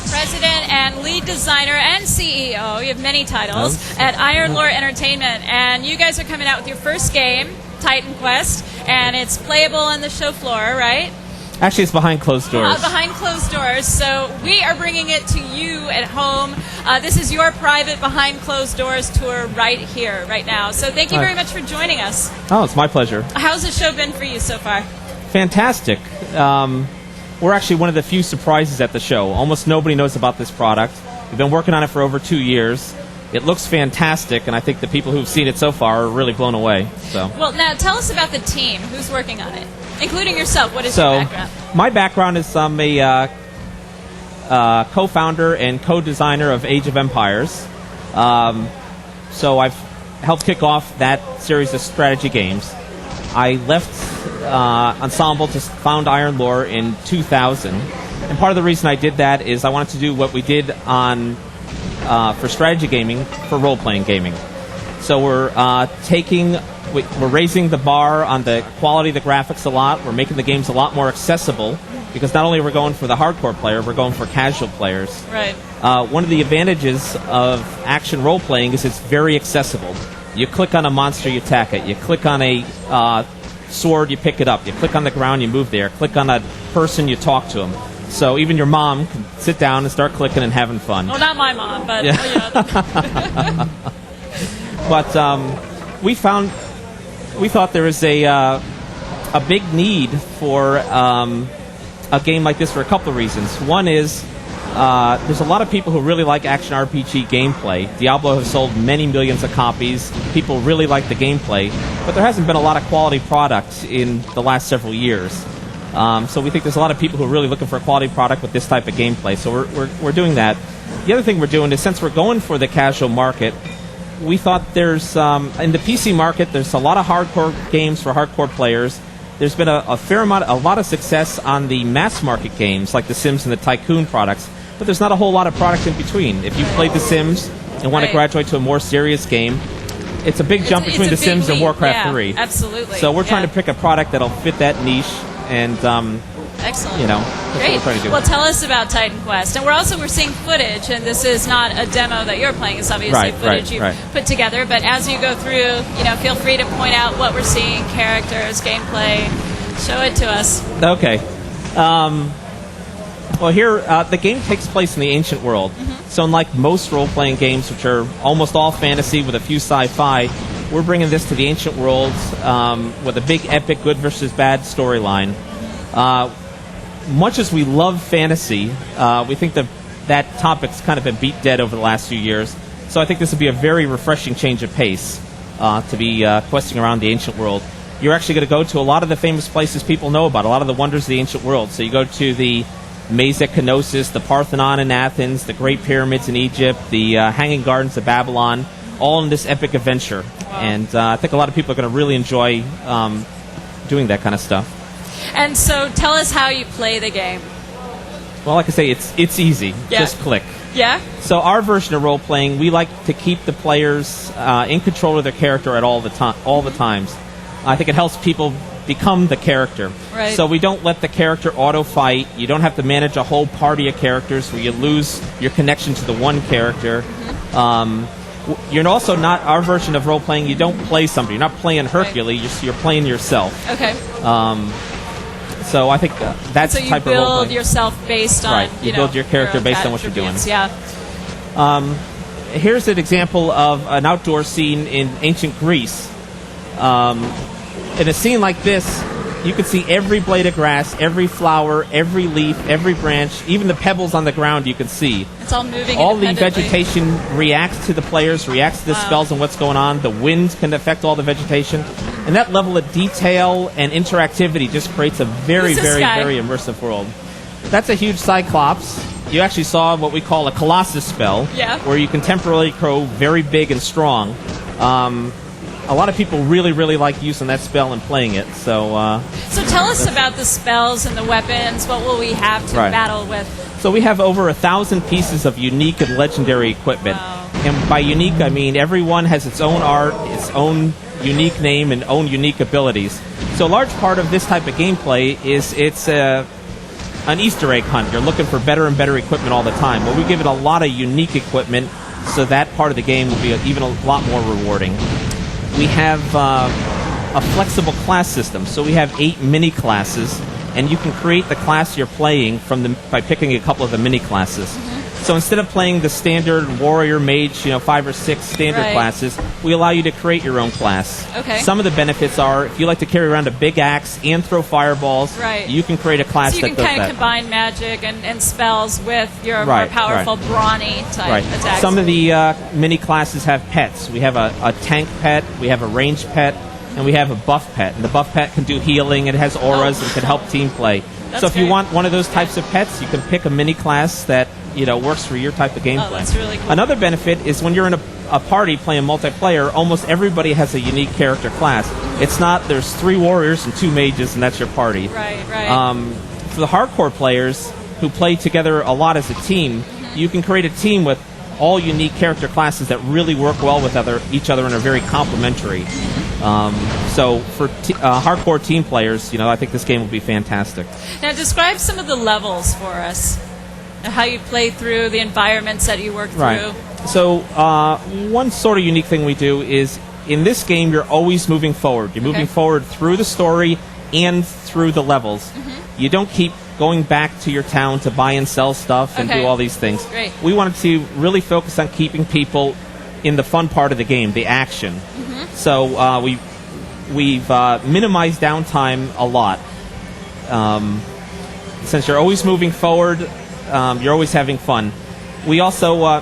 Speaker 1: president and lead designer and CEO. You have many titles at Iron Lore Entertainment, and you guys are coming out with your first game, Titan Quest, and it's playable on the show floor, right?
Speaker 10: Actually, it's behind closed doors.
Speaker 1: Behind closed doors. So we are bringing it to you at home. This is your private behind closed doors tour right here, right now. So thank you very much for joining us.
Speaker 10: Oh, it's my pleasure.
Speaker 1: How's the show been for you so far?
Speaker 10: Fantastic. We're actually one of the few surprises at the show. Almost nobody knows about this product. We've been working on it for over 2 years. It looks fantastic, and I think the people who've seen it so far are really blown away. So.
Speaker 1: Well, now tell us about the team. Who's working on it? Including yourself. What is your background?
Speaker 10: My background is I'm a co-founder and co-designer of Age of Empires. So I've helped kick off that series of strategy games. I left Ensemble to found Iron Lore in 2000. And part of the reason I did that is I wanted to do what we did on for strategy gaming for role-playing gaming. So we're raising the bar on the quality of the graphics a lot. We're making the games a lot more accessible because not only are we going for the hardcore player, we're going for casual players.
Speaker 1: Right.
Speaker 10: One of the advantages of action role-playing is it's very accessible. You click on a monster, you attack it. You click on a sword, you pick it up. You click on the ground, you move there. Click on a person, you talk to them. So even your mom can sit down and start clicking and having fun.
Speaker 1: Well, not my mom, but...
Speaker 10: Yeah. But we thought there was a big need for a game like this for a couple of reasons. One is there's a lot of people who really like action RPG gameplay. Diablo has sold many millions of copies. People really like the gameplay, but there hasn't been a lot of quality product in the last several years. So we think there's a lot of people who are really looking for a quality product with this type of gameplay. So we're doing that. The other thing we're doing is, since we're going for the casual market, we thought there's in the PC market there's a lot of hardcore games for hardcore players. There's been a lot of success on the mass market games like the Sims and the Tycoon products, but there's not a whole lot of product in between. If you played the Sims and want to graduate to a more serious game, it's a big jump between the Sims and Warcraft 3.
Speaker 1: Absolutely.
Speaker 10: So we're trying to pick a product that'll fit that niche, and
Speaker 1: excellent.
Speaker 10: You know, that's
Speaker 1: great.
Speaker 10: what we're trying to do.
Speaker 1: Well, tell us about Titan Quest, and we're seeing footage, and this is not a demo that you're playing. It's obviously footage you've put together. But as you go through, feel free to point out what we're seeing: characters, gameplay. Show it to us.
Speaker 10: Okay. Well, here the game takes place in the ancient world. Mm-hmm. So, unlike most role-playing games, which are almost all fantasy with a few sci-fi, we're bringing this to the ancient world with a big, epic, good versus bad storyline. Much as we love fantasy, we think that topic's kind of been beat dead over the last few years. So I think this would be a very refreshing change of pace to be questing around the ancient world. You're actually going to go to a lot of the famous places people know about, a lot of the wonders of the ancient world. So you go to the Maze at Knossos, the Parthenon in Athens, the Great Pyramids in Egypt, the Hanging Gardens of Babylon, all in this epic adventure. Wow. And I think a lot of people are going to really enjoy doing that kind of stuff.
Speaker 1: And so tell us how you play the game.
Speaker 10: Well, like I say, it's easy. Yeah. Just click.
Speaker 1: Yeah?
Speaker 10: So our version of role-playing, we like to keep the players in control of their character at all the times. I think it helps people become the character.
Speaker 1: Right.
Speaker 10: So we don't let the character auto-fight. You don't have to manage a whole party of characters where you lose your connection to the one character. Mm-hmm. You're also not, our version of role-playing, you don't play somebody. You're not playing Hercules, you're playing yourself.
Speaker 1: Okay.
Speaker 10: So I think that's the type of role-playing.
Speaker 1: So you build yourself based on,
Speaker 10: you build your character based on what you're doing.
Speaker 1: Yeah.
Speaker 10: Here's an example of an outdoor scene in ancient Greece. In a scene like this, you can see every blade of grass, every flower, every leaf, every branch, even the pebbles on the ground you can see.
Speaker 1: It's all moving
Speaker 10: all the
Speaker 1: independently.
Speaker 10: vegetation reacts to the players, reacts to the spells and what's going on. The wind can affect all the vegetation. And that level of detail and interactivity just creates a very, very, very immersive world. That's a huge Cyclops. You actually saw what we call a Colossus spell, where you can temporarily grow very big and strong. A lot of people really, really like using that spell and playing it. So
Speaker 1: tell us about the spells and the weapons. What will we have to battle with?
Speaker 10: So we have over 1,000 pieces of unique and legendary equipment.
Speaker 1: Wow.
Speaker 10: And by unique, I mean everyone has its own art, its own unique name, and own unique abilities. So a large part of this type of gameplay is it's an Easter egg hunt. You're looking for better and better equipment all the time. Well, we give it a lot of unique equipment, so that part of the game will be even a lot more rewarding. We have a flexible class system, so we have 8 mini classes, and you can create the class you're playing by picking a couple of the mini classes. So instead of playing the standard warrior, mage, 5 or 6 standard classes, we allow you to create your own class.
Speaker 1: Okay.
Speaker 10: Some of the benefits are, if you like to carry around a big axe and throw fireballs, you can create a class
Speaker 1: so
Speaker 10: that
Speaker 1: you
Speaker 10: does
Speaker 1: can kind
Speaker 10: that.
Speaker 1: of combine magic and spells with your more powerful brawny type attacks.
Speaker 10: Some of the mini classes have pets. We have a tank pet, we have a ranged pet, and we have a buff pet. And the buff pet can do healing, it has auras, and can help team play. So if you want one of those types of pets, you can pick a mini class that works for your type of gameplay.
Speaker 1: Oh, that's really cool.
Speaker 10: Another benefit is when you're in a party playing multiplayer, almost everybody has a unique character class. It's not there's 3 warriors and 2 mages and that's your party.
Speaker 1: Right.
Speaker 10: For the hardcore players who play together a lot as a team, you can create a team with all unique character classes that really work well with each other and are very complementary. So for hardcore team players, I think this game will be fantastic.
Speaker 1: Now describe some of the levels for us. How you play through the environments that you work through.
Speaker 10: Right. So one sort of unique thing we do is in this game you're always moving forward. You're moving forward through the story and through the levels. You don't keep going back to your town to buy and sell stuff and do all these things.
Speaker 1: Great.
Speaker 10: We wanted to really focus on keeping people in the fun part of the game, the action. So we've minimized downtime a lot. Since you're always moving forward, you're always having fun. We also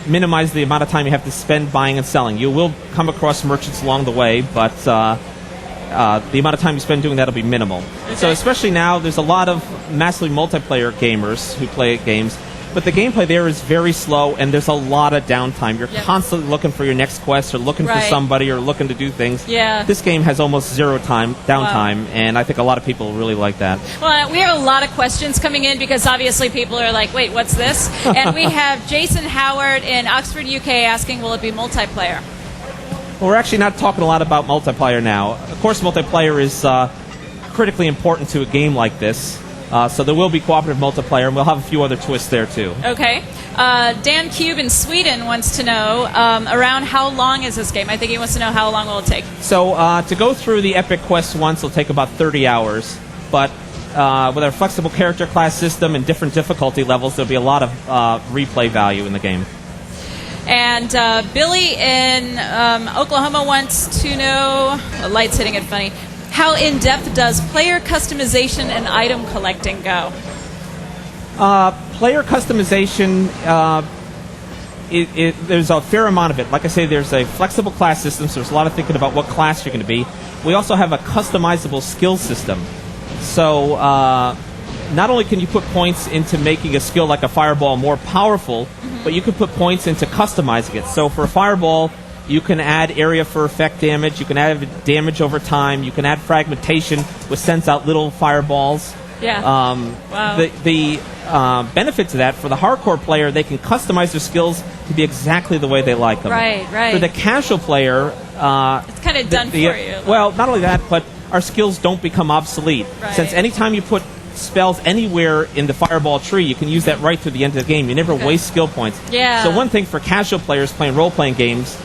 Speaker 10: minimize the amount of time you have to spend buying and selling. You will come across merchants along the way, but the amount of time you spend doing that will be minimal. So especially now, there's a lot of massively multiplayer gamers who play games, but the gameplay there is very slow, and there's a lot of downtime. You're constantly looking for your next quest, or looking for somebody, or looking to do things. This game has almost zero downtime, and I think a lot of people really like that.
Speaker 1: Well, we have a lot of questions coming in because obviously people are like, wait, what's this? And we have Jason Howard in Oxford, UK asking, will it be multiplayer?
Speaker 10: Well, we're actually not talking a lot about multiplayer now. Of course, multiplayer is critically important to a game like this. So there will be cooperative multiplayer, and we'll have a few other twists there, too.
Speaker 1: Okay. Dan Cube in Sweden wants to know around how long is this game? I think he wants to know how long will it take.
Speaker 10: So to go through the Epic Quest once will take about 30 hours. But with our flexible character class system and different difficulty levels, there'll be a lot of replay value in the game.
Speaker 1: And Billy in Oklahoma wants to know, light's hitting it funny, how in-depth does player customization and item collecting go?
Speaker 10: Player customization, there's a fair amount of it. Like I say, there's a flexible class system, so there's a lot of thinking about what class you're going to be. We also have a customizable skill system. So not only can you put points into making a skill like a fireball more powerful, but you can put points into customizing it. So for a fireball, you can add area for effect damage, you can add damage over time, you can add fragmentation, which sends out little fireballs.
Speaker 1: Yeah.
Speaker 10: Wow. The benefit to that, for the hardcore player, they can customize their skills to be exactly the way they like them.
Speaker 1: Right.
Speaker 10: For the casual player...
Speaker 1: it's kind of done for you.
Speaker 10: Well, not only that, but our skills don't become obsolete.
Speaker 1: Right.
Speaker 10: Since anytime you put spells anywhere in the fireball tree, you can use that right through the end of the game. You never waste skill points.
Speaker 1: Yeah.
Speaker 10: So one thing for casual players playing role-playing games,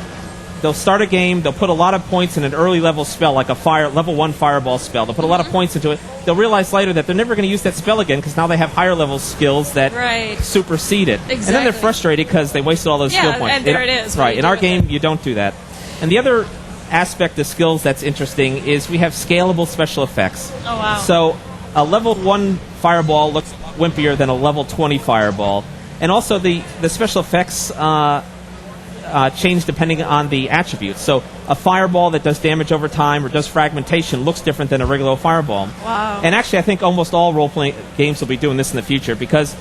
Speaker 10: they'll start a game, they'll put a lot of points in an early level spell, like a level 1 fireball spell. They'll put a lot of points into it. They'll realize later that they're never going to use that spell again because now they have higher level skills that supersede it.
Speaker 1: Exactly.
Speaker 10: And then they're frustrated because they wasted all those skill points.
Speaker 1: And there it is.
Speaker 10: Right. In our game, you don't do that. And the other aspect of skills that's interesting is we have scalable special effects.
Speaker 1: Oh, wow.
Speaker 10: So a level 1 fireball looks wimpier than a level 20 fireball. And also the special effects change depending on the attributes. So a fireball that does damage over time or does fragmentation looks different than a regular fireball.
Speaker 1: Wow.
Speaker 10: And actually, I think almost all role-playing games will be doing this in the future because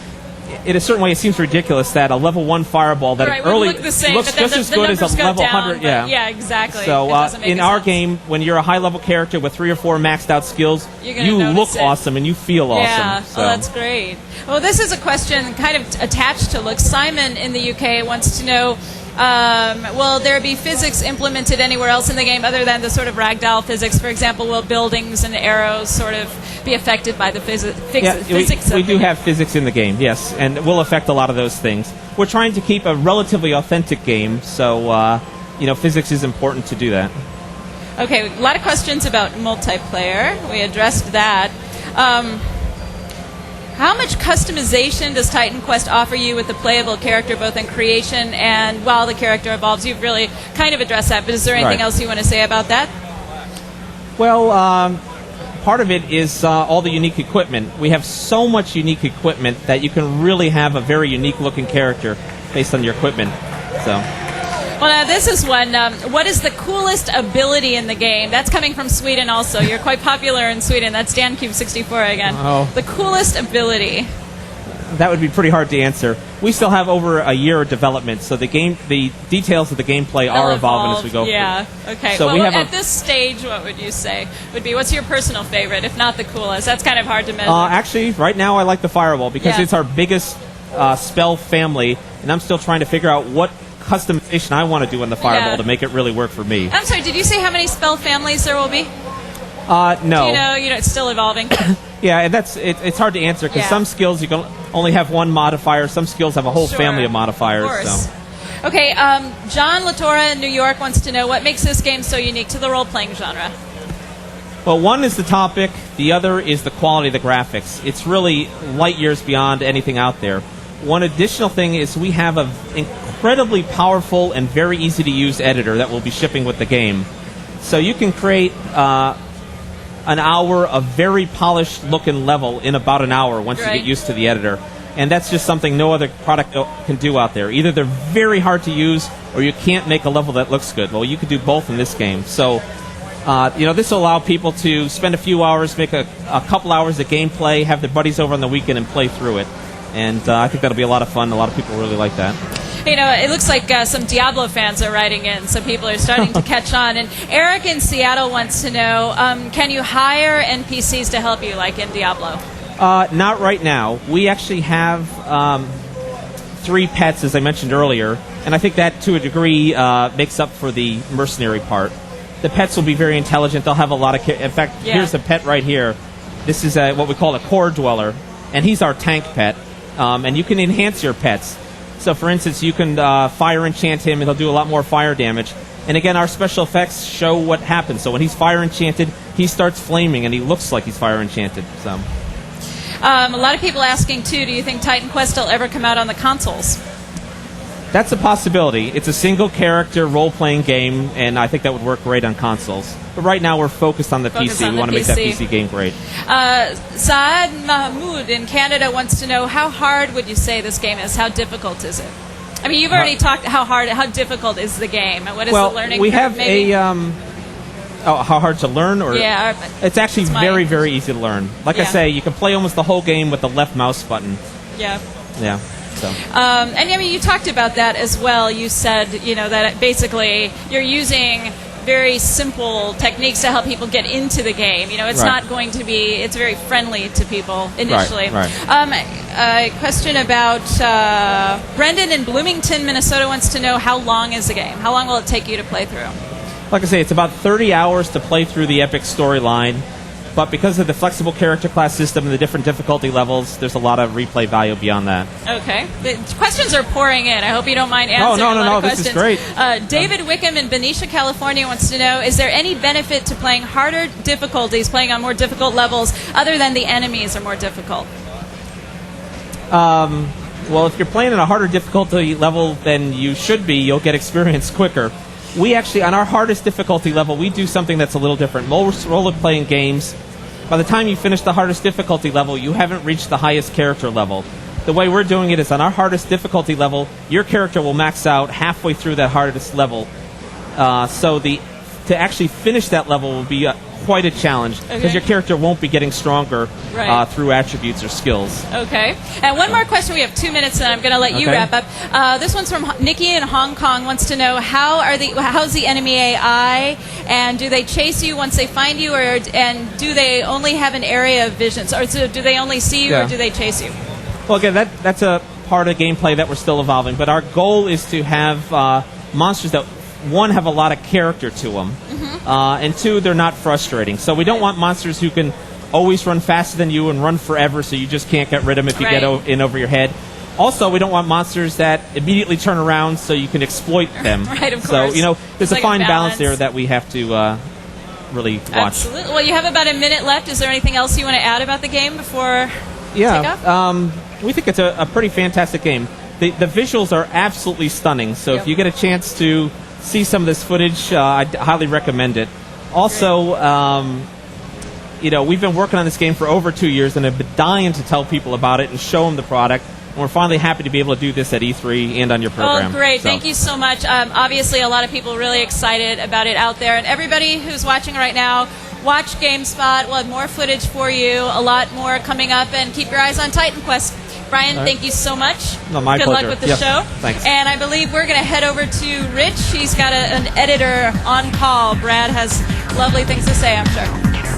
Speaker 10: in a certain way it seems ridiculous that a level 1 fireball that
Speaker 1: early looks just
Speaker 10: as good as a level 100.
Speaker 1: Yeah, exactly.
Speaker 10: So in our game, when you're a high-level character with 3 or 4 maxed-out skills, you look awesome and you feel awesome. So.
Speaker 1: Oh, that's great. Well, this is a question kind of attached to Look. Simon in the UK wants to know, Will there be physics implemented anywhere else in the game other than the sort of ragdoll physics? For example, will buildings and arrows sort of be affected by the physics?
Speaker 10: We do have physics in the game, yes, and it will affect a lot of those things. We're trying to keep a relatively authentic game, so physics is important to do that.
Speaker 1: Okay, a lot of questions about multiplayer. We addressed that. How much customization does Titan Quest offer you with the playable character, both in creation and while the character evolves? You've really kind of addressed that, but is there anything else you want to say about that?
Speaker 10: Well, part of it is all the unique equipment. We have so much unique equipment that you can really have a very unique-looking character based on your equipment. So.
Speaker 1: Well, now this is one. What is the coolest ability in the game? That's coming from Sweden also. You're quite popular in Sweden. That's DanCube64 again.
Speaker 10: Oh.
Speaker 1: The coolest ability.
Speaker 10: That would be pretty hard to answer. We still have over a year of development, so the details of the gameplay are evolving as we go.
Speaker 1: Yeah. Okay.
Speaker 10: So
Speaker 1: well, at this stage, what would you say would be? What's your personal favorite, if not the coolest? That's kind of hard to measure.
Speaker 10: Actually, right now I like the Fireball because it's our biggest spell family, and I'm still trying to figure out what customization I want to do in the Fireball to make it really work for me.
Speaker 1: I'm sorry, did you say how many spell families there will be?
Speaker 10: No.
Speaker 1: It's still evolving.
Speaker 10: Yeah, and it's hard to answer because some skills you can only have one modifier. Some skills have a whole family of modifiers.
Speaker 1: Of course.
Speaker 10: So.
Speaker 1: Okay, John Latora in New York wants to know what makes this game so unique to the role-playing genre.
Speaker 10: Well, one is the topic. The other is the quality of the graphics. It's really light years beyond anything out there. One additional thing is we have an incredibly powerful and very easy-to-use editor that will be shipping with the game. So you can create an hour of very polished-looking level in about an hour once you get used to the editor. And that's just something no other product can do out there. Either they're very hard to use or you can't make a level that looks good. Well, you can do both in this game. So, this will allow people to spend a few hours, make a couple hours of gameplay, have their buddies over on the weekend and play through it. And I think that'll be a lot of fun. A lot of people really like that.
Speaker 1: It looks like some Diablo fans are writing in. Some people are starting to catch on. And Eric in Seattle wants to know, can you hire NPCs to help you, like in Diablo?
Speaker 10: Not right now. We actually have 3 pets, as I mentioned earlier. And I think that, to a degree, makes up for the mercenary part. The pets will be very intelligent. They'll have a lot of... In fact, here's a pet right here. This is what we call a core dweller. And he's our tank pet. And you can enhance your pets. So, for instance, you can fire enchant him, and he'll do a lot more fire damage. And again, our special effects show what happens. So when he's fire enchanted, he starts flaming, and he looks like he's fire enchanted. So,
Speaker 1: a lot of people asking, too, do you think Titan Quest will ever come out on the consoles?
Speaker 10: That's a possibility. It's a single-character role-playing game, and I think that would work great on consoles. But right now, we're focused on the PC. We want to make that PC game great.
Speaker 1: Saad Mahmoud in Canada wants to know, how hard would you say this game is? How difficult is it? I mean, you've already talked how difficult is the game? What is the learning
Speaker 10: we
Speaker 1: curve,
Speaker 10: have
Speaker 1: maybe?
Speaker 10: how hard to learn? It's actually very, very easy to learn. Like I say, you can play almost the whole game with the left mouse button.
Speaker 1: Yeah.
Speaker 10: Yeah. So.
Speaker 1: And I mean, you talked about that as well. You said, that basically you're using very simple techniques to help people get into the game. It's not going to be, it's very friendly to people initially.
Speaker 10: Right.
Speaker 1: A question about Brendan in Bloomington, Minnesota wants to know, how long is the game? How long will it take you to play through?
Speaker 10: Like I say, it's about 30 hours to play through the epic storyline. But because of the flexible character class system and the different difficulty levels, there's a lot of replay value beyond that.
Speaker 1: Okay. The questions are pouring in. I hope you don't mind answering a lot of questions.
Speaker 10: This is great.
Speaker 1: David Wickham in Benicia, California wants to know, is there any benefit to playing harder difficulties, playing on more difficult levels, other than the enemies are more difficult?
Speaker 10: Well, if you're playing at a harder difficulty level than you should be, you'll get experience quicker. We actually, on our hardest difficulty level, we do something that's a little different. Most role-playing games, by the time you finish the hardest difficulty level, you haven't reached the highest character level. The way we're doing it is on our hardest difficulty level, your character will max out halfway through that hardest level. To actually finish that level will be quite a challenge because your character won't be getting stronger through attributes or skills.
Speaker 1: Okay. And one more question. We have 2 minutes, and I'm going to let you wrap up. This one's from Nikki in Hong Kong. Wants to know, how's the enemy AI, and do they chase you once they find you, and do they only have an area of vision? Or so do they only see you, or do they chase you?
Speaker 10: Well, again, that's a part of gameplay that we're still evolving. But our goal is to have monsters that, one, have a lot of character to them, and two, they're not frustrating. So we don't want monsters who can always run faster than you and run forever, so you just can't get rid of them if you get in over your head. Also, we don't want monsters that immediately turn around so you can exploit them.
Speaker 1: Right, of
Speaker 10: so,
Speaker 1: course.
Speaker 10: there's
Speaker 1: It's
Speaker 10: a fine balance
Speaker 1: balance
Speaker 10: there that we have to really watch.
Speaker 1: Absolutely. Well, you have about a minute left. Is there anything else you want to add about the game before we take off?
Speaker 10: We think it's a pretty fantastic game. The visuals are absolutely stunning, so if you get a chance to see some of this footage, I'd highly recommend it. Also, we've been working on this game for over 2 years, and I've been dying to tell people about it and show them the product. And we're finally happy to be able to do this at E3 and on your program.
Speaker 1: Oh, great.
Speaker 10: So.
Speaker 1: Thank you so much. Obviously, a lot of people are really excited about it out there. And everybody who's watching right now, watch GameSpot. We'll have more footage for you, a lot more coming up, and keep your eyes on Titan Quest. Brian, thank you so much.
Speaker 10: No, my
Speaker 1: Good
Speaker 10: pleasure.
Speaker 1: luck with the show.
Speaker 10: Thanks.
Speaker 1: And I believe we're going to head over to Rich. He's got an editor on call. Brad has lovely things to say, I'm sure.